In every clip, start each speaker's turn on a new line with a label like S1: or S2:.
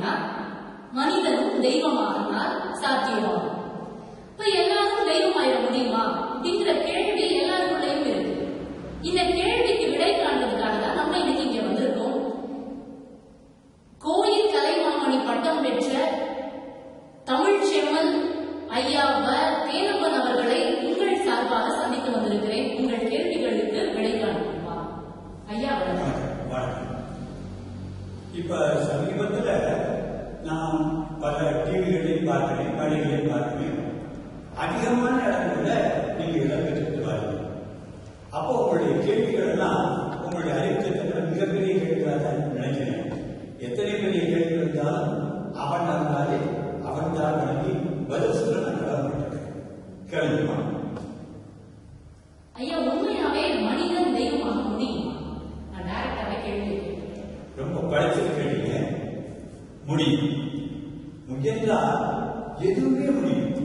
S1: அப்படின்னா மனிதனும் தெய்வமானால் சாத்தியமாகும். இப்ப எல்லாரும் தெய்வமாயிட முடியுமா அப்படிங்கிற கேள்வி எல்லாருக்குள்ளேயும் இருக்கு. இந்த கேள்விக்கு விடை காண்பதற்காக தான் நம்ம இன்னைக்கு இங்க வந்திருக்கோம். கோயில் கலைமாமணி பட்டம் பெற்ற தமிழ் செம்மல் ஐயா தேனப்பன் அவர்களை உங்கள் சார்பாக சந்தித்து வந்திருக்கிறேன். உங்கள் கேள்விகளுக்கு விடை காண்போமா ஐயா?
S2: இப்ப சமீபத்துல நான் பல டிவிகளையும் பார்க்கிறேன், பள்ளிகளையும் பார்க்கிறேன். அதிகமான இடங்கள்ல நீங்க இடம்பெற்று வாருங்க. அப்போ உங்களுடைய கேள்விகள் எல்லாம் உங்களுடைய அறிவுத்திட்டங்கள் மிகப்பெரிய கேள்விகளாக தான் நினைக்கிறேன். எத்தனை பெரிய கேள்வி இருந்தாலும் அவன் இருந்தாலே அவன் தான் வழங்கி பதில் சொல்ல நான் கடமைப்பட்டிருக்கேன். கேளுமா
S1: ஐயா, உண்மையாவே மனிதன் தெய்வமாக முடியுமா? நான் டைரக்டாவே கேள்வி
S2: ரொம்ப படிச்சிருக்கீங்க. முடியும். முயன்றா எதுவுமே முடியும்.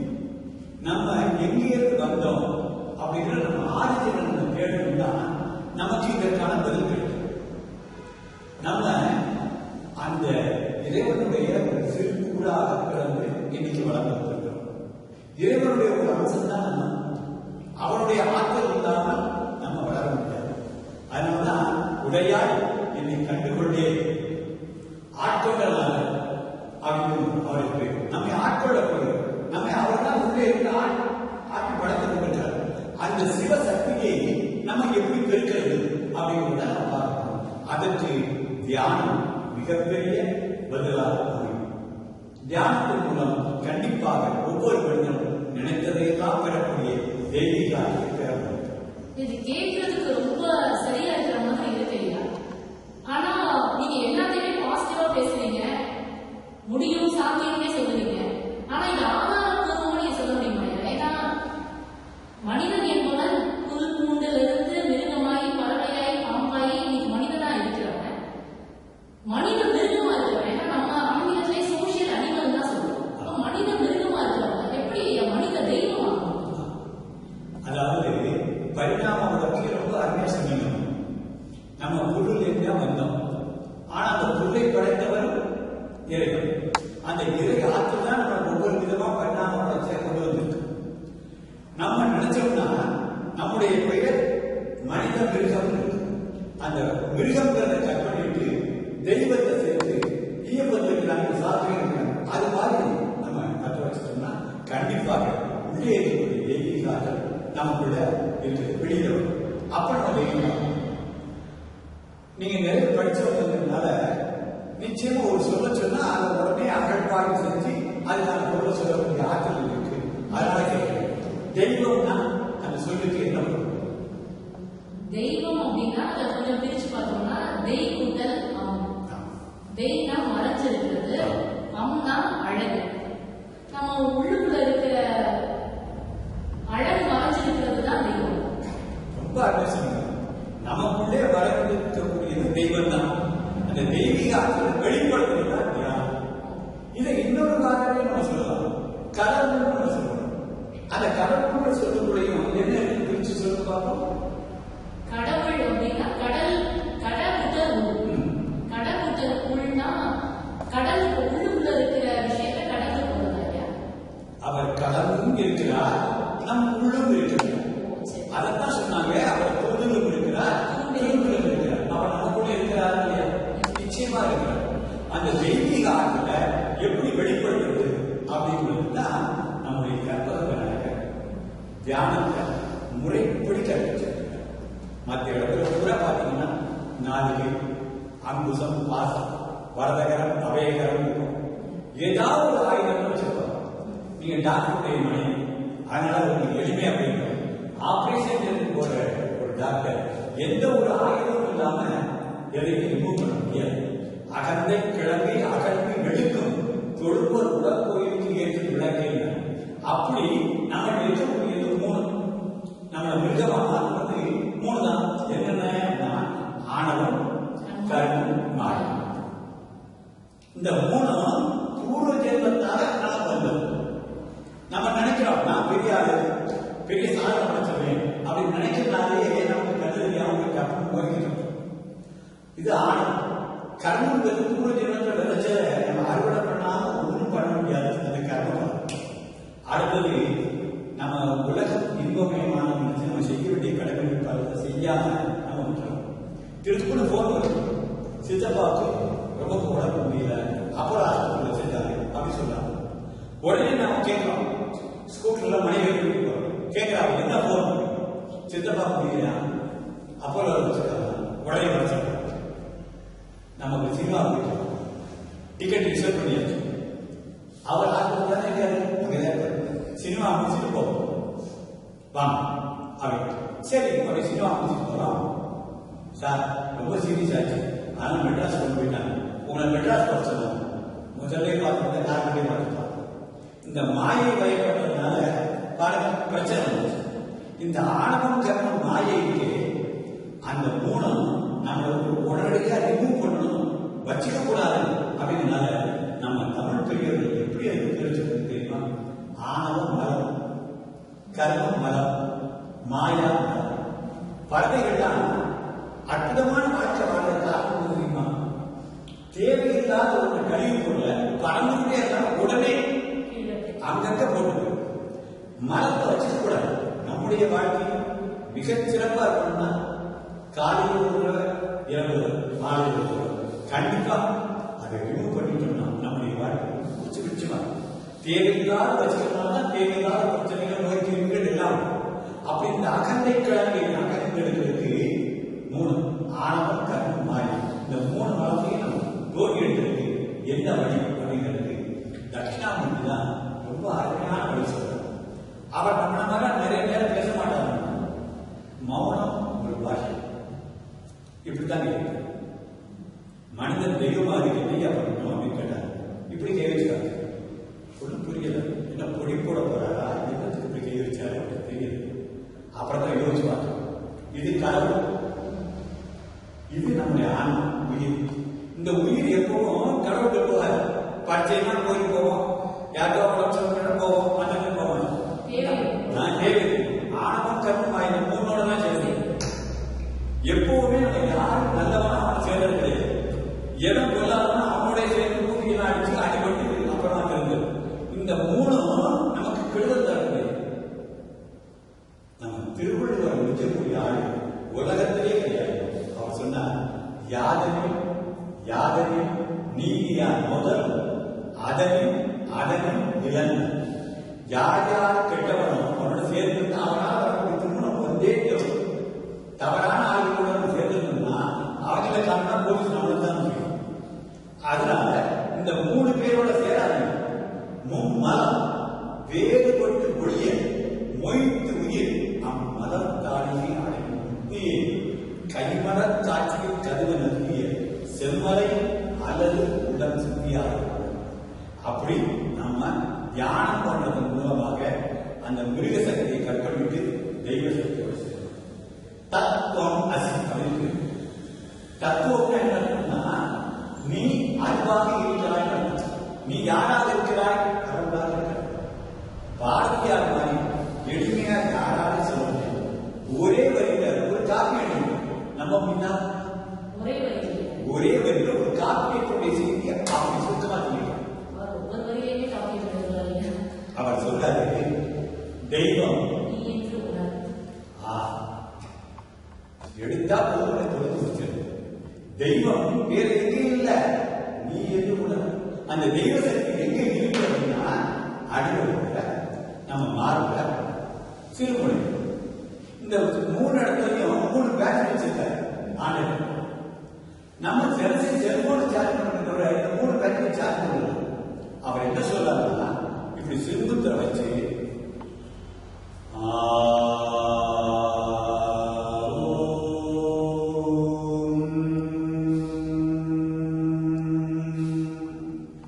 S2: நம்ம எங்கிருந்து வந்தோம் அப்படிங்கிற நம்ம ஆதித்யனை நம்ம கேட்டோம்னா நமக்கு இதற்கான பதில் கிடைக்கும். நம்ம அந்த இறைவனுடைய ஒரு சிறு கூடாக பிறந்து இன்னைக்கு வளர்ந்திருக்கிறோம். இறைவனுடைய ஒரு அம்சம் தான் நம்ம. அவனுடைய ஆற்றல் இல்லாமல் நம்ம வளர முடியாது. அதனாலதான் உடையாய் என்னை கண்டுகொண்டே ஆட்கொண்டனால அப்படின்னு அவருக்கு நம்மை ஆட்கொள்ள போகிறோம். நம்மை அவர்தான் உள்ளே இருந்து ஆட்சி படைத்திருக்கின்றார். அந்த சிவசக்தியை நம்ம எப்படி பெருக்கிறது அப்படிங்கிறத நம்ம பார்க்கணும். அதற்கு தியானம் மிகப்பெரிய பதிலாக அமையும். தியானத்தின் மூலம் கண்டிப்பாக ஒவ்வொரு மனிதனும் நினைத்ததையெல்லாம் பெறக்கூடிய தெய்வீகாக பெற முடியும்.
S1: இது கேட்கறதுக்கு ரொம்ப சரியா இருக்கிற மாதிரி இருக்கு இல்லையா? ஆனா நீங்க எல்லாத்தையுமே பாசிட்டிவா பேசுறீங்க, முடியும் சாத்தியமே சொல்றீங்க. ஆனா இது ஆதாரப்பூர்வமா நீங்க சொல்ல முடியுமா? ஏன்னா மனிதன் என்பவன் புல் பூண்டிலிருந்து மிருகமாயி பறவையாய் பாம்பாயி இன்னைக்கு மனிதனா இருக்கிறவன், மனித மிருகமா இருக்கிறவன். ஏன்னா நம்ம ஆங்கிலத்திலே சோசியல் அனிமல் தான் சொல்றோம். மனித மிருகமா இருக்கிறவன் எப்படி மனித தெய்வமா?
S2: அதாவது பரிணாம வளர்ச்சி ரொம்ப அருமையா சொன்னீங்க. நம்ம புல்லுல இருந்தா வந்தோம். ஆனா அந்த புல்லை படைத்தவர் இறைவன். அந்த இறை ஆற்று தான் நம்ம ஒவ்வொரு விதமா பரிணாம வளர்ச்சியை கொண்டு வந்திருக்கு. நம்ம நினைச்சோம்னா நம்முடைய பெயர் மனித மிருகம். அந்த மிருகங்கிறத கட் பண்ணிட்டு தெய்வத்தை சேர்த்து ஈயப்பத்திற்கு நாங்கள் சாத்தியம் அது மாதிரி நம்ம கற்று வச்சிட்டோம்னா கண்டிப்பாக உள்ளே இருக்கக்கூடிய தெய்வீகாக நமக்குள்ள இருக்கிறது வெளியில வரும். அப்ப நம்ம தெய்வம். நீங்க நிறைய படிச்சு வந்ததுனால நிச்சயமா ஒரு சொல்ல சொன்னா அதை உடனே அகழ்வாய்வு செஞ்சு அதுக்கான பொருளை சொல்லக்கூடிய ஆற்றல் இருக்கு. அதனால கேட்கிறேன், தெய்வம்னா அந்த சொல்லுக்கு என்ன வரும்?
S1: தெய்வம் அப்படின்னா அதை கொஞ்சம் பிரிச்சு பார்த்தோம்னா தெய் கூட்டல் அம். தெய்னா மறைஞ்சிருக்கிறது, அம்னா அழகு. நம்ம உள்ளுக்குள்ள இருக்கிற அழகு மறைஞ்சிருக்கிறது தான் தெய்வம்.
S2: ரொம்ப அருமையா நமக்குள்ளே வளர்ந்திருக்கக்கூடியது தெய்வம் தான். அந்த தெய்வீக ஆற்றலை வெளிப்படுத்துவதுதான் தியானம். இதை இன்னொரு காரணமே நம்ம சொல்லலாம், கடவுள் நம்ம சொல்லலாம். அந்த கடவுள் சொல்லக்கூடியும் என்ன பிரிச்சு சொல்ல பார்ப்போம்.
S1: கடவுள் அப்படின்னா கடவுட்டர் உள்னா கடல் உள்ளுக்குள்ள இருக்கிற விஷயத்தை கடவுள் போடுறாங்க.
S2: அவர் கடவுளும் இருக்கிறார், நம் உள்ளும் இருக்கிறார். அதைத்தான் சொன்னாங்க. அவர் பொருளும் இருக்கிறார், திருவிழும் இருக்கிறார். அவர் நமக்குள்ள இருக்கிறார் இல்லையா? நிச்சயமா இருக்கிறார். அந்த தெய்வீக ஆற்றலை எப்படி வெளிப்படுத்துறது அப்படிங்கிறதுதான் நம்முடைய கற்பக தியானத்தை முறைப்படி கற்பிச்சிருக்கிறார். மற்ற இடத்துல கூட பாத்தீங்கன்னா நாளிகை, அங்குசம், பாசம், வரதகரம், அபயகரம் இருக்கும். ஏதாவது ஒரு ஆயுதம் வச்சிருப்பாங்க. நீங்க டாக்டருடைய மணி, அதனால உங்களுக்கு எளிமையா போயிருக்கும். ஆபரேஷன் போற ஒரு டாக்டர் எந்த ஒரு ஆயுதமும் இல்லாம எதையும் ரிமூவ் பண்ண முடியாது. அகந்தை கிழங்கை அகழ்ந்து வெளுக்கும் தொழுப்பர் உடற்கோயிலுக்கு ஏற்று விளக்கேன். அப்படி நம்ம இருக்கக்கூடியது மூணு. நம்ம மிருகமா மாறுவது மூணு தான். என்னென்ன? ஆணவம், கர்மம், மாயம். இந்த மூணும் பூர்வ ஜென்மத்தால நமக்கு வந்தது. நம்ம நினைக்கிறோம் நான் பெரிய ஆளு, பெரிய சாதனை படைச்சவன் அப்படின்னு நினைக்கிறதுனாலேயே நமக்கு கருதி அவங்க கற்பனை போய்கிறோம். இது ஆணவம். கர்மம் பூர்வ ஜென்மத்தில் விளைச்சல நம்ம அறுவடை பண்ணாம ஒன்றும் பண்ண முடியாது. அது கர்மம். அடுத்தது நம்ம உலகம் இன்பமயமான நம்ம செய்ய வேண்டிய கடமைகள் பலத்தை செய்யாம நம்ம விட்டுறோம். திருப்பூர் போன் வரும், சித்தப்பாவுக்கு ரொம்ப உடம்பு முடியல, அப்புறம் ஆஸ்பத்திரியில் செஞ்சாங்க அப்படின்னு சொல்றாங்க. உடனே நாம கேட்கிறோம், ஸ்கூட்டர்ல மனைவி கேட்கிறாங்க, என்ன போன் சித்தப்பா முடியல அப்போலோ வச்சிருக்காங்க, உடனே வச்சிருக்காங்க. நமக்கு சினிமா டிக்கெட் ரிசர்வ் பண்ணியாச்சு. அவர் ஆஸ்பத்திரி சினிமா முடிச்சுட்டு போவோம் வாங்க அப்படி. சரி அப்படி சினிமா முடிச்சுட்டு போகலாம் சார், ரொம்ப சீரியஸ் ஆச்சு, ஆனால் மெட்ராஸ் கொண்டு போயிட்டாங்க, உங்களை மெட்ராஸ் போக சொல்லுவாங்க. முதல்ல பார்த்துட்டு யாருக்கிட்டே பார்த்துப்பாங்க. இந்த மாயை பயப்படுறதுனால பல பிரச்சனை வந்துச்சு. இந்த ஆணவம் கர்மம் மாயைக்கு அந்த மூலம் நம்ம உடனடியாக ரிமூவ் பண்ணணும், வச்சுக்க கூடாது. அப்படின்னால நம்ம தமிழ் பெரியவர்கள் எப்படி அது தெரிஞ்சுக்கிறது தெரியுமா? ஆணவம் மரம், கர்மம் மரம், மாயா மரம். பறவைகள்லாம் அற்புதமான வாழ்க்கை வாழ்ற காரணம் தெரியுமா? தேவையில்லாத ஒரு கழிவு பொருளை பறந்துகிட்டே இருந்தாலும் உடனே அங்கங்க போட்டு மரத்தை வச்சுக்க கூடாது. நம்முடைய வாழ்க்கை மிகச் சிறப்பா இருக்கணும்னா காலையில் ஒருவர் இரவு மாலை ஒருவர் கண்டிப்பா அதை ரிமூவ் பண்ணிட்டோம்னா நம்முடைய வாழ்க்கை குச்சி குச்சிமா. தேவையில்லாத வச்சுக்கிறதுனால தேவையில்லாத பிரச்சனைகள், நோய் கிருமிகள் எல்லாம். அப்படி இந்த அகந்தை கிழங்கை அகங்களுக்கு 3 ஆணவம் கர்மம் மாயை, இந்த 3 வாழ்க்கையை நம்ம தோல்வி எடுக்கிறது எந்த வழி அப்படிங்கிறது தட்சிணாமூர்த்தி தான் ரொம்ப அருமையான வழி சொல்றார். அவர் நம்மள மாதிரி நிறைய நேரம் பேச மாட்டாங்க. மௌனம் ஒரு பாஷை. இப்படித்தான் கேட்க மனிதன் தெய்வமாக என்னையா பண்ணணும் அப்படின்னு கேட்டார். இப்படி கை வச்சாங்க, ஒன்றும் புரியல. என்ன பொடி போட போறாரா, என்னத்துக்கு இப்படி கை வச்சாரு அப்படின்னு தெரியல. அப்புறம் தான் யோசிச்சு பார்த்தோம், இது கடவுள், இது நம்முடைய ஆன்மா உயிர். இந்த உயிர் எப்பவும் கடவுள் போகாது. பச்சைமா கோயில் போவோம், யாரோ போவோம், அந்த போவோம். ஆணவம் கர்மம் இந்த 3ஓட தான் சேர்ந்து எப்பவுமே நம்ம யாரும் நல்லவனா அவன் சேர்ந்தது கிடையாது. எதுவும் கொல்லாதவனா அவனுடைய சேர்ந்து பூமியெல்லாம் அடிச்சு அடிபட்டு அப்புறமா தெரிஞ்சது. இந்த 3ம் நமக்கு கெடுதல் தரது. நம்ம திருவள்ளுவர் முடிக்கக்கூடிய ஆள் உலகத்திலே கிடையாது. அவர் சொன்னார், யாதனையும் யாதனையும் நீதியார் முதல் அதனையும் அதனையும் இழந்த. யார் யார் கெட்டவனோ அவனோட சேர்ந்து அவனால் வரக்கூடிய திருமணம் வந்தே தேவை. தவறான ஆளுகளுடன் சேர்ந்துருந்தா அவங்கள காரணா போலீஸ் நம்மளுக்கு தான் முடியும். அதனால இந்த 3 பேரோட சேராதீங்க. மும்மலம் வேறுபட்டு ஒழிய மொய்த்து உயிர் அம்மதம் தாழ்வி அடையும் கைமர காட்சியில் கருவ நல்கிய செம்மறை அல்லது உடன் சித்தியாக. அப்படி நம்ம தியானம் பண்றதன் மூலமாக அந்த மிருக சக்தியை கற்பழித்து தெய்வ சக்தியோடு சேர்க்கும். தத்துவம் அசி அப்படின்னு தத்துவம் என்னன்னா, நீ அறிவாக இருக்கிறாய், நீ யாராக இருக்கிறாய், கடவுளாக இருக்கிறாய். பாரதியார் மாதிரி எளிமையா யாராக சொல்ல முடியும். ஒரே வரியில ஒரு காப்பி எழுதி நம்ம முன்னா ஒரே வரியில ஒரு காப்பியத்துடைய செய்தியை அப்படி சுத்தமா சொல்லிடுறாங்க. அவர் சொல்றாரு, தெய்வம் எடுத்தா பொதுமனை தொழுது வச்சது. தெய்வம் வேற எங்கேயும் இல்ல, நீ என்று உணர். அந்த தெய்வ சக்தி எங்க இருக்கு அப்படின்னா அடிவகுப்புல, நம்ம மாறுல, சிறுமொழி. இந்த 3 இடத்துலயும் 3 பேட்ச் வச்சிருக்காரு ஆண்டு. நம்ம தினசரி செல்போன் சார்ஜ் பண்றத இந்த 3 பேட்ச் சார்ஜ் பண்ணணும். அவர் என்ன சொல்றாருன்னா, இப்படி சிறுமுத்திர வச்சு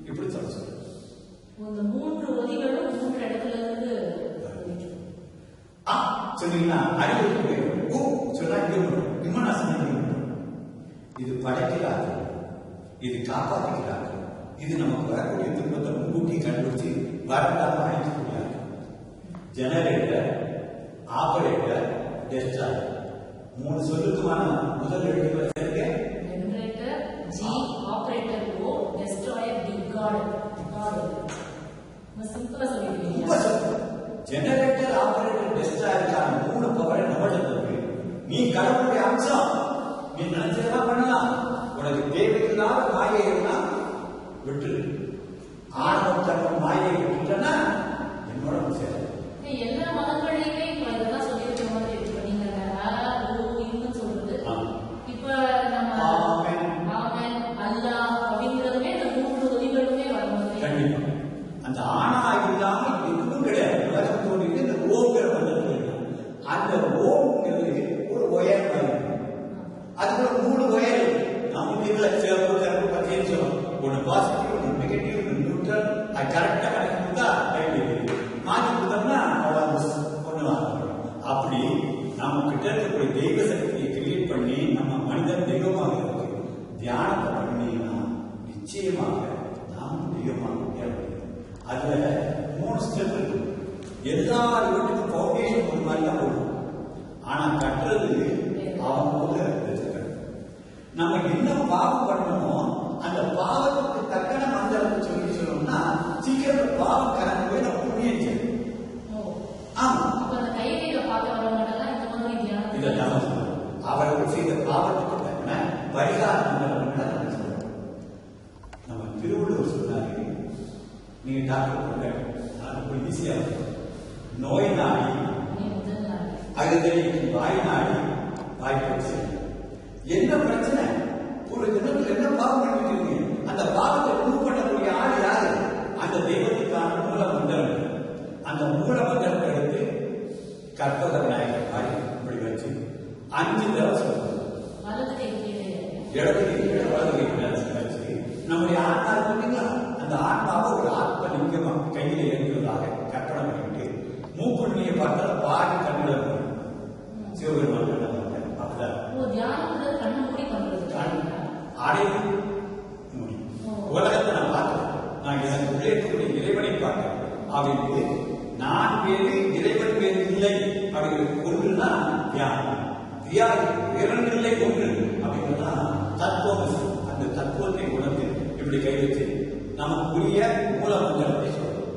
S2: இப்படி சொல்ல சொன்னீங்கன்னா அறிவு சொன்னா விமனாசனம். இது படைக்கிறார்கள், இது காப்பாற்றுகிறார்கள், இது நமக்கு வரக்கூடிய துன்பத்தை முன்கூட்டி கண்டுபிடிச்சு வரலாறு அழைக்கக்கூடியார்கள். ஜெனரேட்டர், ஆபரேட்டர், டெஸ்டார் 3 சொல்லுக்குமான முதல் எழுத்து
S1: operator who destroy a big god. சிம்பிளா சொல்லிருக்கீங்க.
S2: ஜெனரேட்டர் ஆபரேட்டர் டெஸ்ட்ராயருக்கான 3 பவரை நம்மகிட்ட இருக்கு. நீ கடவுளுடைய அம்சம், நீ நினைச்சதெல்லாம் பண்ணலாம். உனக்கு தேவையில்லாத மாயை எல்லாம் விட்டு ஆணவம் தன்னும் மாயை விட்டுட்டனா என்னோட சேர.
S1: எல்லா மதங்களையுமே இதெல்லாம் சொல்லியிருக்க மாதிரி இருக்கு. நீங்க இன்னும் சொல்றது இப்ப நம்ம ஆமென் அல்லாஹ் அப்படிங்கிறதுமே இந்த 3 ஒலிகளுமே வரும்போது
S2: கண்டிப்பா அந்த ஆனா இல்லாம எதுவும் கிடையாது. உலகம் தோன்றிட்டு இந்த ஓங்கிற வந்தது. அந்த ஓங்கிறது ஒரு ஒயர் மாதிரி, அதுக்குள்ள 3 ஒயர் நம்ம இதுல சிறப்பு கருப்பு பச்சைன்னு சொல்லுவோம். ஒன்று பாசிட்டிவ், ஒன்று நெகட்டிவ், ஒன்று நியூட்ரல். அது கரெக்டா கணக்கு கொடுத்தா மாற்றி கொடுத்தோம்னா ஒண்ணு. அப்படி நம்ம கிட்ட இருக்கக்கூடிய தெய்வ சக்தியை கிரியேட் பண்ணி நம்ம மனிதன் தெய்வமாக இருக்கு தியானத்தை பண்ணினா நிச்சயமாக நாம் தெய்வமாக தேவை. அதுல 3 ஸ்டெப் இருக்கு. எல்லார் வீட்டுக்கும் பவுண்டேஷன் ஒரு மாதிரி தான் போடும். ஆனா கட்டுறது அவங்க நம்ம என்ன பாவம் பண்ணணுமோ அந்த பாவத்துக்கு தக்கன மந்திரத்தை சொல்லி சொல்லணும்னா சீக்கிரம் பாவம் கலந்து போய் நம்ம புண்ணியம் செய்யும். ஆமா, அவர்கள் செய்த பாவத்துக்கு தக்கன பரிகார மந்திரம் சொல்றோம். நம்ம திருவள்ளுவர் சொன்னாரு, நீங்க டாக்டர் ஈஸியா நோய் நாடி அழுதலிக்கு வாய் நாடி வாய்ப்பு. என்ன பிரச்சனை? ஒரு தினத்துல என்ன பாவம் பண்ணிட்டு அந்த பாவத்தை ப்ரூவ் பண்ணக்கூடிய ஆள் யாரு? அந்த தெய்வத்துக்கான மூல மந்திரம். அந்த மூல மந்திரத்தை எடுத்து கற்பக விநாயகர் மாதிரி இப்படி வச்சு 5 தடவை சொல்லுவோம். நம்முடைய ஆன்மா இருக்குங்களா, அந்த ஆன்மாவை ஒரு ஆத்ம லிங்கமா கையில ஏற்றுவதாக கற்பனை பண்ணிட்டு மூக்குண்ணியை பார்த்தா பாடி கண்ணில் சிவபெருமான் உலகத்தை நான் பார்த்தேன். நான் எனக்கு உள்ளே இறைவனை பார்த்தேன். அவருக்கு நான் வேறு இறைவன் வேறு இல்லை அப்படிங்கிறது ஒன்றுனா தியானம். தியானம் இல்லை ஒன்று அப்படின்னா தத்துவம். அந்த தத்துவத்தை உணர்ந்து இப்படி கை வச்சு நமக்குரிய மூல மந்திரத்தை சொல்றோம்.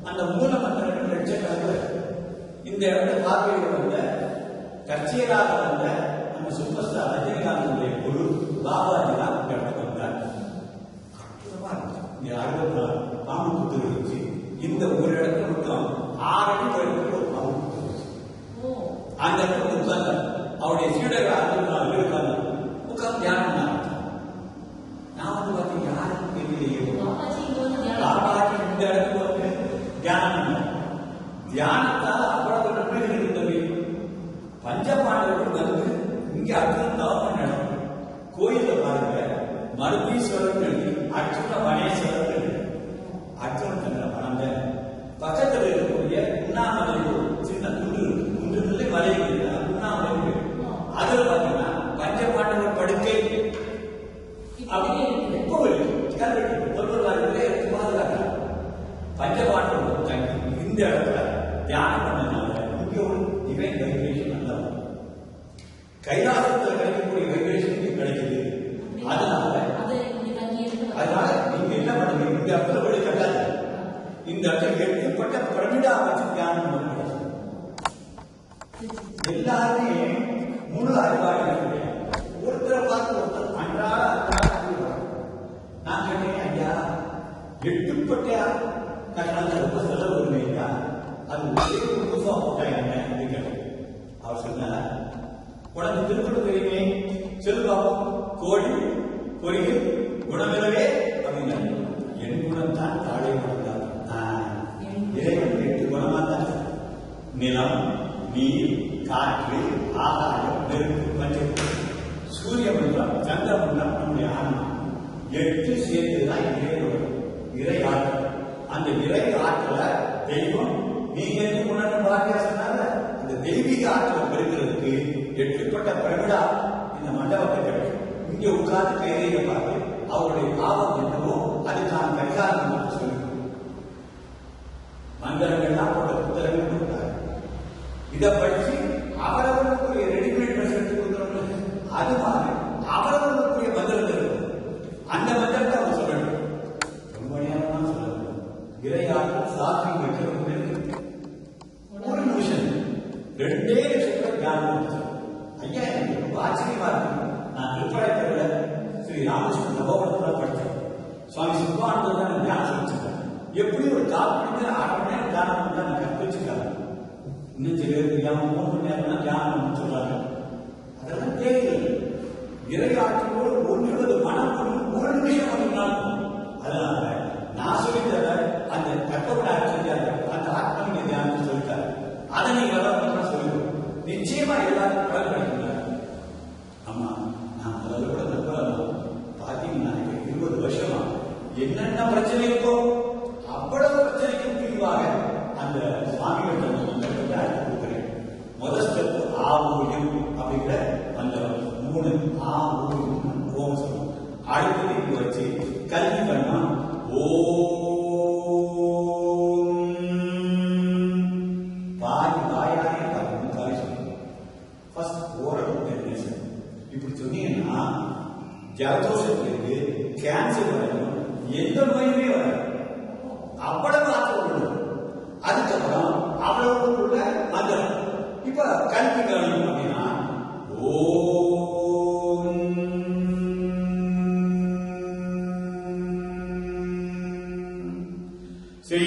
S2: அந்த மூல மந்திரம் லட்சக்கணக்கில் இந்த இடத்துல பார்வையில் வந்த கட்சியராக வந்த நம்ம சூப்பர் ஸ்டார் ரஜினிகாந்தனுடைய குரு பாபாஜி தான் இந்த இடத்துக்கு வந்தார். இந்த 64 பாம்பு குத்து இருந்துச்சு. இந்த ஒரு இடத்துல மட்டும் 6 அடி கோயிலுக்கு ஒரு பாம்பு குத்து இருந்துச்சு. அந்த இடத்துல உட்கார்ந்து அவருடைய சீடர்கள் 64 பேர் உட்கார்ந்து தியானம். நான் வந்து பார்த்தீங்க யாருக்கும் தெரியலையே, பாபாஜி இந்த இடத்துக்கு வந்து தியானம். தியானத்தால் அவ்வளவு நன்மைகள் இருந்தது. பஞ்சபாண்டவர்கள் வந்து இங்க அர்ஜுனன் தவம் இடம் கோயில பாருங்க, மருதீஸ்வரன் எழுதி அர்ஜுன வனேஸ்வரன். அர்ஜுனன் தங்களை வணங்க பக்கத்தில் இருக்கக்கூடிய உண்ணாமலை சின்ன குன்று மலை உண்ணாமலை. அதுல பாத்தீங்கன்னா பஞ்சபாண்டவர் படுக்கை பஞ்சபாண்டவர் இந்த இடத்துல தியானம் பண்ணனால இங்க ஒரு டிவைன் வைப்ரேஷன் நல்லா கைலாசத்தில் கிடைக்கக்கூடிய வைப்ரேஷன் கிடைக்குது. அதனால நீங்க என்ன பண்ணுங்க, இந்த இடத்துல போய் கட்டாது. இந்த இடத்துல எட்டுப்பட்ட பிரமிடா வச்சு தியானம் பண்ணுங்க. எல்லாருமே முழு அறிவாளி. ஒருத்தரை பார்த்து ஒருத்தர் அன்றாட நான் கேட்டேன், ஐயா எட்டுப்பட்ட கட்டணத்தை ரொம்ப செலவு வருவீங்க, அது புதுசா போட்டாங்க அப்படின்னு கேட்டேன். அவர் சொன்னார், உனக்கு திருப்பூர் தெரியுமே, செல்வம் கோழி பொறிகள் குணமிலவே அப்படின்னா என் குணம் தான் தாழை குணம் தான். இறைவன் 8 குணமா தான், நிலம் நீர் காற்று ஆகாயம் நெருப்பு மஞ்சள் சூரிய மண்டலம் சந்திர மண்டலம் நம்முடைய ஆன்மா 8 சேர்த்துதான் இறை ஆற்றல். அந்த இறை ஆற்றல தெய்வம் நீங்க என்ன குணம் பாக்கியா சொன்னால அந்த தெய்வீக ஆற்றல் பெறுகிறதுக்கு 8பட்ட பிரமிடா இந்த மண்டபத்தை கட்டி இங்க உட்கார்ந்து கைதையை பார்த்து அவருடைய பாவம் என்னவோ அதுக்கான பரிகாரம் சொல்லி மந்திரங்கள்லாம் போட்ட புத்தகங்கள் கொடுத்தாரு. இதை படிச்சு அவரவர்களுக்குரிய ரெடிமேட் ட்ரெஸ் எடுத்து கொடுக்குறவங்க அது மாதிரி அவரவர்களுக்குரிய மந்திரம் இருக்கு. அந்த மந்திரத்தை காஃபி வைக்கிறவங்க ஒரு நிமிஷம் 2 நிமிஷத்துல தியானம் வந்துச்சு. ஐயா எனக்கு ரொம்ப ஆச்சரியமா இருக்கு. நான் திருப்பராயத்தில் ஸ்ரீ ராமகிருஷ்ண நவோபுரத்துல படித்தேன். சுவாமி சிவானந்தர் தான் தியானம் சொல்லிச்சிருக்கேன். எப்படி ஒரு 4 மணி நேரம் 6 மணி நேரம் தியானம் பண்ணா நான் கற்பிச்சிருக்காங்க. இன்னும் சில பேர் தெரியாம 3 மணி நேரம் தான் தியானம் பண்ண சொல்றாங்க. அதெல்லாம் தேவையில்லை. இறையாற்றோடு ஒன்றுவது மனம் ஒரு நிமிஷம் பண்ணினாலும் அதனால நான் சொல்லித்தர அந்த கற்பனை அந்த ஆத்மீக தியானத்தை சொல்லிட்டாரு. அதை நீ வளர்க்கணும் சொல்லுவோம். நிச்சயமா எல்லாரும் வளர்க்கிறாங்க. ஆமா நான் முதல்ல கூட நம்பலாம். பாத்தீங்கன்னா 20 வருஷமா என்னென்ன பிரச்சனை இருக்கோ அவ்வளவு பிரச்சனைக்கும் தீர்வாக அந்த சுவாமிகள் கொடுக்கிறேன். முதல் ஸ்டெப் ஆவோயம் அப்படிங்கிற அந்த 3 ஆவோயம் ஓம் சொல்லும். அடுத்தது இப்படி வச்சு கல்வி பண்ணா வாயாரே காரி சொல்லுங்க. First oral meditation. இப்படி சொன்னீங்கன்னா ஜலதோஷத்துக்கு கேன்சர் வரைக்கும் எந்த நோயுமே வராது. அவ்வளவு ஆற்றல் உள்ளது. அதுக்கப்புறம் அவ்வளவுக்குள்ள மந்திரம். இப்ப கல்வி கவனிக்கும் அப்படின்னா ஓம் ஸ்ரீ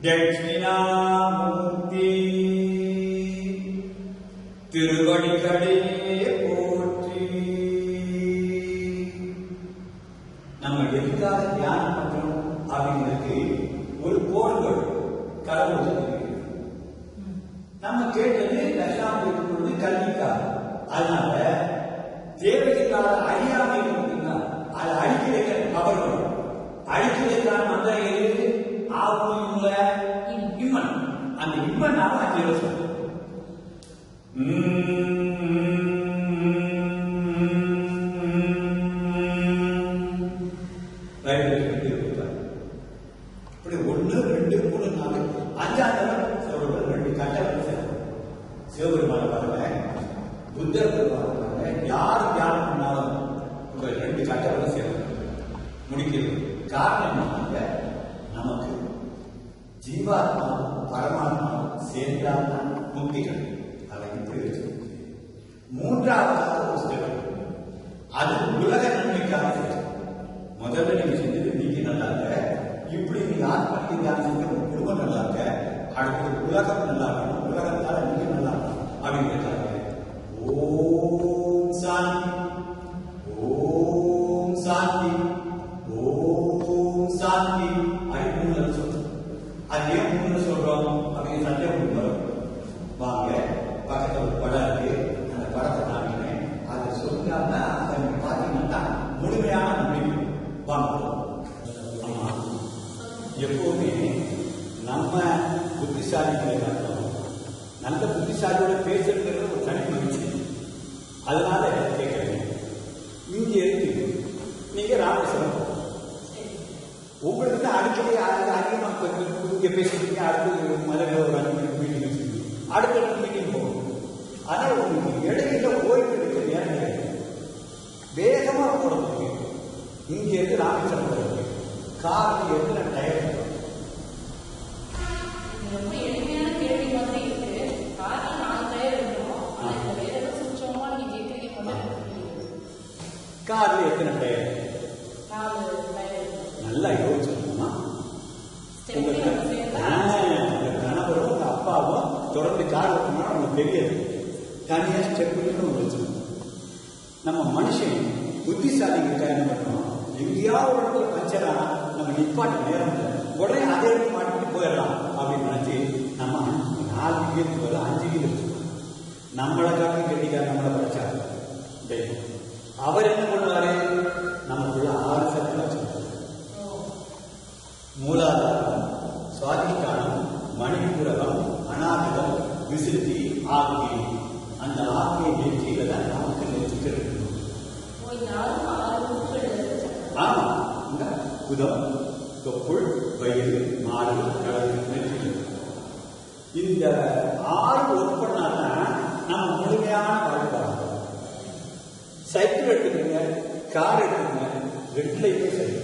S2: தட்சிணாமூர்த்தி திருவடிகளே போற்றி. நம்ம எதுக்காக தியானம் பண்றோம் அப்படிங்கிறதுக்கு ஒரு கோடுகள் கடவுள் நம்ம கேட்டது தட்சிணாமூர்த்தி பொழுது கல்விக்காக. அதனால தேவைக்கான அறியாமை இருக்குன்னா அதை அழிக்கிறதுக்கு பவர் வரும். அழிக்கிறதுக்கான மந்திரம் எது? ஆவுல இம்மன். அந்த இம்மன்னால 5 வருஷம் இப்படி 1 2 3 4 5ஆம் தடவை 2 கட்டளை சிவபெருமான பாருங்க, புத்தர் பாருங்க, யார் தியானம் பண்ணாலும் 2 கட்டளை சேர்ந்து முடிக்கிறது. காரணம் என்னங்க, நமக்கு ஜீவாத்மா பரமாத்மா சேர்ந்தால்தான் முக்திகள். அதை இப்படி வச்சு 3ஆவதாக ஒரு ஸ்டெப். அது உலக நன்மைக்காக. முதல்ல நீங்க செஞ்சது நீங்க நல்லா இருக்க, இப்படி நீங்க ஆத்மீக தியானம் செஞ்ச உங்க குடும்பம் நல்லா இருக்க, அடுத்தது உலகம் நல்லா இருக்கணும், உலகத்தால நீங்க நல்லா இருக்கணும் அப்படிங்கிறதுக்காக ஓம் சாந்தி ஓம் சாந்தி ஓம் சாந்தி அப்படின்னு சொல்றோம். அது ஏன் 3 சொல்றோம் அப்படின்னு சந்தேகம் வரும். வாங்க பக்கத்துல ஒரு படம் இருக்கு, அந்த படத்தை காமிக்கிறேன், அதை சொன்னாங்கன்னா அதை பாத்தீங்கன்னா முழுமையான நம்பிக்கை வாங்க. ஆமா, எப்பவுமே நம்ம புத்திசாலிகளை காட்டணும். நல்ல புத்திசாலியோட பேசுறது ஒரு தனி மகிழ்ச்சி. அதனால கேட்கிறேன், இங்க இருக்கு நீங்க ராமேஸ்வரம், உங்களுக்கு அடிக்கடி அதிகமாக இங்க பேசிட்டீங்க, அடுத்து மதுரை ஒரு 5 மணிக்கு மீட்டிங் வச்சுருக்கீங்க, அடுத்த மீட்டிங் போகணும். ஆனால் உங்களுக்கு இடையில ஓய்வு எடுக்க நேரம் கிடையாது. வேகமா போடுறதுக்கு இங்க இருந்து ராமேஸ்வரம் போடுறது காரணம் எத்தனை டயர்?
S1: ரொம்ப எளிமையான கேள்வி மாதிரி இருக்கு. காரணம் 4 டயர் இருக்கணும். வேற ஏதாவது சுற்றமா நீங்க கேட்கறீங்க.
S2: கார்ல எத்தனை டயர்?
S1: 4 டயர்.
S2: நல்லா யோசிச்சுமா, உங்க கணவரும் உங்க அப்பாவும் தொடர்ந்து கார் ஓட்டணும்னா உங்களுக்கு தெரியாது. தனியா ஸ்டெப்னு வச்சுக்கணும். நம்ம மனுஷன் புத்திசாலிகிட்ட என்ன பண்ணணும், எங்கேயாவது ஒரு இடத்துல பஞ்சரா நம்ம நிப்பாட்ட நேரம் இல்லை, உடனே அதே மாட்டிட்டு போயிடலாம் அப்படின்னு நினைச்சு நம்ம 4 கீருக்கு போல 5 கீழ் வச்சுக்கணும். நம்மளை காட்டி கட்டிக்கார நம்மளை படிச்சாரு. அவர் என்ன பண்ணுவாரு, நமக்குள்ள 6 சட்டம் வச்சுருக்காரு. மூலாதாரம், சுவாதிஷ்டானம், மணிபுரகம், அநாகதம், விசுத்தி, ஆக்னி. அந்த ஆக்னியை நெற்றியில தான் நமக்கு நெற்றிட்டு இருக்கணும். ஆமா, குதம், தொப்புள், வயிறு, மாடு, கடல், நெற்றியில். இந்த 6 ஒர்க் பண்ணாதான் நம்ம முழுமையான வாழ்க்கை. சைக்கிள் எடுத்துக்கிறீங்க, கார் எடுத்துங்க, ரெண்டுலையுமே சரி,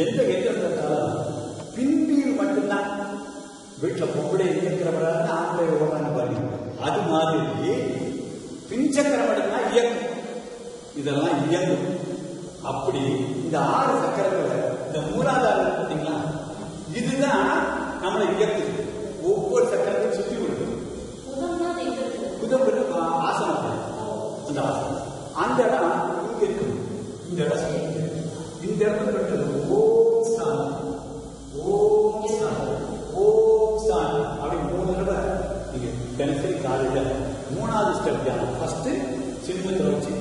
S2: எந்த எண்ணம் இருந்தாலும் பின்வீல் மட்டும்தான். வீட்டில் பொம்பளை இயக்கிறவராக ஆம்பளை ஓடான்னு பாருங்க. அது மாதிரி பின்சக்கரம் மட்டும்தான் இயக்கும், இதெல்லாம் இயங்கும். அப்படி இந்த 6 சக்கரங்களை இந்த மூலாதாரம் பார்த்தீங்களா, இதுதான் நம்மளை இயக்குது. ஒவ்வொரு சக்கரத்தையும் சுற்றி கொடுக்கும். குதம்பு ஆசனம், அந்த ஆசனம் அந்த இடம் இங்க இருக்கு. இந்த இடம் இந்த இடத்துல ஓம் ஸ்தானம், ஓம் ஸ்தானம், ஓம் ஸ்தானம் அப்படி 3 தடவை நீங்க தினசரி காலையில் 3வது ஸ்டெப் தியானம். ஃபர்ஸ்ட் சின்னத்தில் வச்சு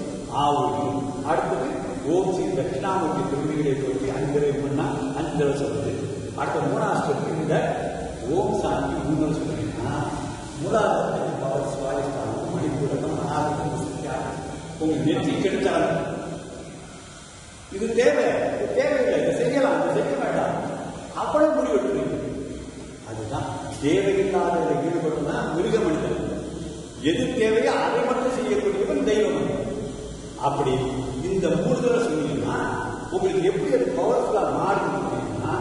S2: ஆவுடி, அடுத்தது ஓம் ஸ்ரீ தட்சிணாமூர்த்தி திருவிகளை போட்டு 5 தடவை பண்ணா 5 தடவை சொல்றது. அடுத்த 3வது ஸ்டெப் இந்த ஓம் சாந்தி 3 தடவை சொல்றீங்கன்னா மூலாதாரத்தை பவர் சுவாதிஷ்டானம் மணிப்பூரகம் ஆரோக்கியம் உங்க நெற்றி கெடுத்தாங்க. இது தேவையில்லை, இதை செய்யலாம், இதை செய்ய வேண்டாம், அவ்வளவு முடிவெடுக்கிறீங்க. அதுதான் தேவையில்லாத ஈடுபட்டுனா மிருக மனிதன். எது தேவையோ அதை மட்டும் செய்யக்கூடியவன் தெய்வம். அப்படி இந்த 3 தடவை சொன்னீங்கன்னா உங்களுக்கு எப்படி அது பவர்ஃபுல்லா மாறும் அப்படின்னா,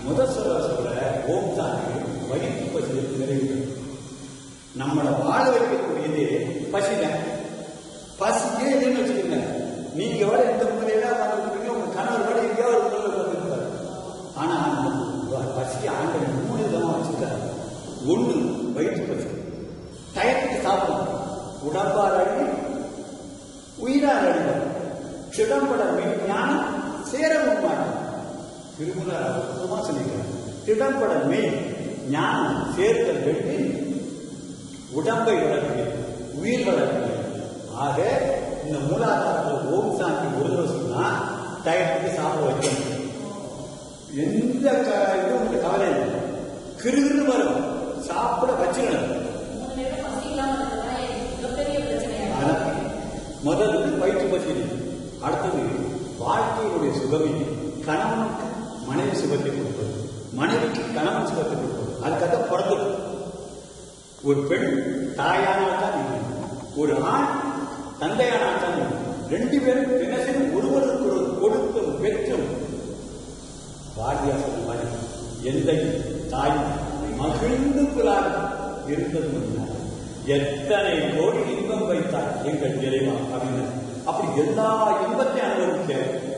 S2: முதல் சொல்ற ஓம் சாந்தி வயிற்று பசியை நிறைவு. நம்மளை வாழ வைக்கக்கூடியது பசிதான். பசிக்கே இல்லைன்னு வச்சுக்கோங்க, நீங்க வர இந்த முறையில பார்த்துருப்பீங்க, உங்க கணவர் வர எங்கேயாவது ஒரு முறையில் பார்த்துருப்பாரு. ஆனா பசிக்கு ஆண்டவன் 3 விதமா வச்சுருக்காரு. 1 வயிற்று பசி, டயத்துக்கு சாப்பிடும், உடம்பார் அடி உயிரார் அடிவர், திடம்பட மெய்ஞானம் சேரவும் மாட்டான். திருமூலர் அற்புதமா சொல்லிக்கிறார். திடம்பட மெய் ஞானம் சேர்த்தல் வெட்டி உடம்பை வளர்க்கிறது, உயிர் வளர்க்கிறது. ஆக இந்த மூலாதாரத்தில் ஓம் சாந்தி ஒரு தடவை சொன்னா டயத்துக்கு சாப்பிட வைக்கணும். எந்த இதுவும் உங்களுக்கு கவலை இல்லை, கிருகிரு வரும், சாப்பிட வச்சுக்கணும். முதல்ல வயிற்று பசி, அடுத்தது வாழ்க்கையினுடைய சுகமே. கணவனுக்கு மனைவி சுகத்தை கொடுப்பது, மனைவிக்கு கணவன் சுகத்தை கொடுப்பது. அதுக்காக பிறந்தது. ஒரு பெண் தாயானால் தான், ஒரு ஆண் தந்தையானால் தான். 2 பேரும் தினசரி ஒருவருக்கு கொடுத்தும் பெற்றும் வாடியா சொல்லுவாங்க. எந்த தாயும் மகிழ்ந்து இருந்தது எத்தனை கோடி இன்பம் வைத்தார் எங்கள் இறைவா அப்படின்னு. அப்படி எல்லா இன்பத்தை அனுபவிக்க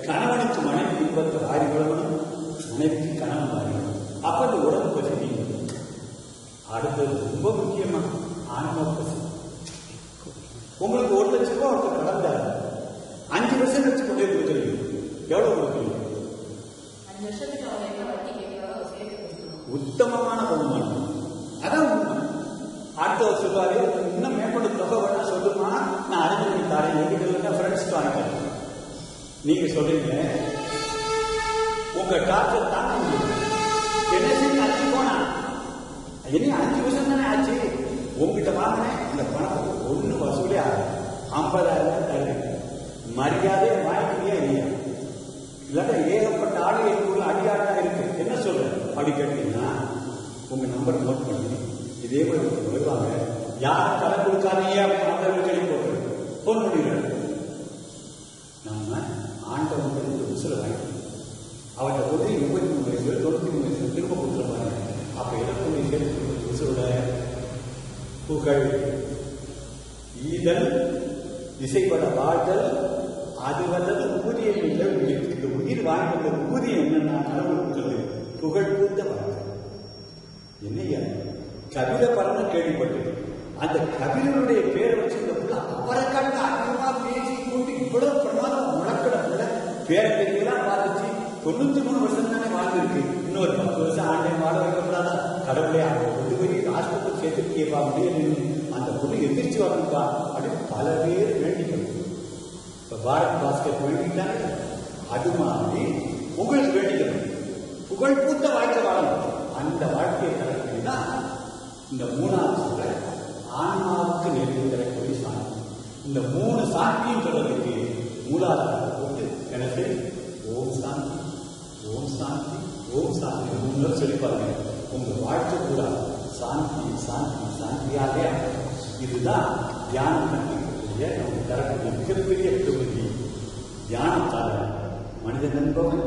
S2: கணவனுக்கு மனைவி இன்பத்தை ஆறிவளவனும், மனைவிக்கு கணவன் ஆறிவளவனும். அப்ப அந்த உடம்பு பசி. அடுத்தது ரொம்ப முக்கியமா ஆன்ம பசி. உங்களுக்கு 1 லட்சம் ரூபாய் ஒருத்தர் கடந்தார், 5% வச்சு கொண்டே கொடுக்குறீங்க, எவ்வளவு கொடுக்குறீங்க? உத்தமமான வருமானம். அதான் உண்மை. அடுத்த சொல்வாரு, இன்னும் மேம்பட்ட தொகை வேணா சொல்லுமா, நான் அரேஞ்ச் பண்ணி தரேன், எங்கிட்ட ஃப்ரெண்ட்ஸ் வாங்கிக்கிறேன். நீங்க சொல்றீங்க உங்க டாக்டர் தாங்க என்ன செய்ய 5 போனா என்ன 5% தானே ஆச்சு. உங்ககிட்ட வாங்கினேன், இந்த பணத்தை 1 வசூலே ஆகும், 50,000 தருது. மரியாதை வாங்கிக்கிறியா இல்லையா? இல்லாட்டா ஏகப்பட்ட ஆடு எங்க அடியாடா இருக்கு, என்ன சொல்றேன் அப்படி கேட்டீங்கன்னா உங்க நம்பர் நோட் பண்ணி இதே மாதிரி வருவாங்க. யாரும் தலை கொடுக்காதீங்க அப்படின்னு கேள்வி போட்டு போன் பண்ணிடுறாங்க. நம்ம ஆண்டவன் உசுர வாங்கி அவர்கிட்ட போது 83 வயசு 93 வயசு திரும்ப கொடுத்துருப்பாங்க. அப்ப எதற்குரிய சேர்த்து உசுரோட புகழ் ஈதல் இசைப்பட வாழ்தல், அது வந்தது ஊதியம் இல்லை. இந்த உயிர் வாழ்ந்த ஊதியம் என்னன்னா கடவுள் புகழ் பூத்த வாழ்க்கை. என்னையா கபில பலன்னு கேள்விப்பட்டது. அந்த கபிலனுடைய பேரை வச்சிருந்த அவரை கண்டு அதிகமா பேசி கொண்டு இவ்வளவு பிரமாதம் முழக்கடத்துல பேரை தெரியலாம் பார்த்துச்சு. 93 வருஷம் தானே வாழ்ந்துருக்கு, இன்னொரு 10 வருஷம் ஆண்டை வாழ வைக்கப்படாதா? கடவுளே அவங்க கொண்டு போய் ஆஸ்பத்திரி சேர்த்து கேட்பா முடியாது, அந்த பொண்ணு எதிர்ச்சி வரணும்பா அப்படின்னு பல பேர் வேண்டிக்கணும். இப்ப பாரத் பாஸ்கெட் வேண்டிட்டாங்க, அது மாதிரி உங்களுக்கு வேண்டிக்கணும். புகழ் பூத்த வாழ்க்கை வாழணும். அந்த வாழ்க்கையை தரக்கூடியதா இந்த 3வது சொல்ற ஆன்மாவுக்கு நிறைவு தரக்கூடிய சாந்தி. இந்த 3 சாந்தியும் சொல்றதுக்கு மூலாதாரத்தை போட்டு எனக்கு ஓம் சாந்தி, ஓம் சாந்தி, ஓம் சாந்தி 3 சொல்லி பாருங்க. உங்க வாழ்க்கை கூட சாந்தி சாந்தி சாந்தியாக. இதுதான் தியானம் கண்டிக்கக்கூடிய நமக்கு தரக்கூடிய மிகப்பெரிய தொகுதி. தியானத்தால் மனிதன் என்பவன்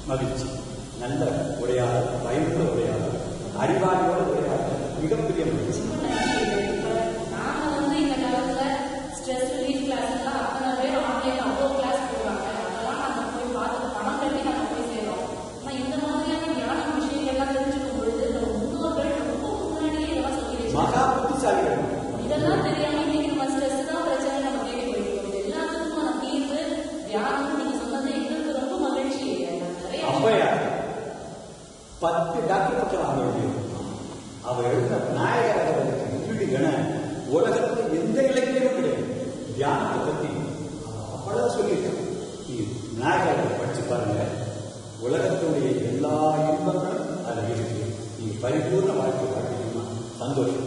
S2: மகிழ்ச்சி. நல்ல உரையாடல், பயனுள்ள உரையாடல், அறிவாளியோட உரையாடல், மிகப்பெரிய மகிழ்ச்சி.
S1: நாம வந்து இந்த காலத்துல ஸ்ட்ரெஸ் ரிலீஃப் கிளாஸ் எல்லாம் அத்தனை பேர் ஆன்லைன் அவ்வளோ கிளாஸ் போடுறாங்க. அதெல்லாம் நம்ம போய் பார்த்து பணம் கட்டி நம்ம போய் சேரோம். ஆனா இந்த மாதிரியான ஞான விஷயங்கள் எல்லாம் தெரிஞ்சுக்கும் பொழுது நம்ம முன்னோர்கள் ரொம்ப முன்னாடியே இதெல்லாம் சொல்லி
S2: மகா புத்திசாலிகள்.
S1: இதெல்லாம் தெரியாம இன்னைக்கு நம்ம ஸ்ட்ரெஸ் தான் பிரச்சனை நம்ம தேடி போயிருக்கோம். இது எல்லாத்துக்கும் நம்ம தீர்வு தியானம். நீங்க சொன்னது எங்களுக்கு ரொம்ப மகிழ்ச்சி.
S2: நிறைய 10 டாக்டர் பக்கம் வாங்க வேண்டியது. அவர் எழுந்த நாயகர் வீடுகன உலகத்துல எந்த இலக்கியமும் கிடையாது. தியானத்தை பத்தி அவ்வளவு சொல்லியிருக்கேன். நாயகரை படிச்சு பாருங்க. உலகத்துடைய எல்லா இன்பங்களும் அதுல இருக்கு. நீங்க பரிபூர்ண வாழ்க்கை வாழ்க்கணும்னா சந்தோஷம்.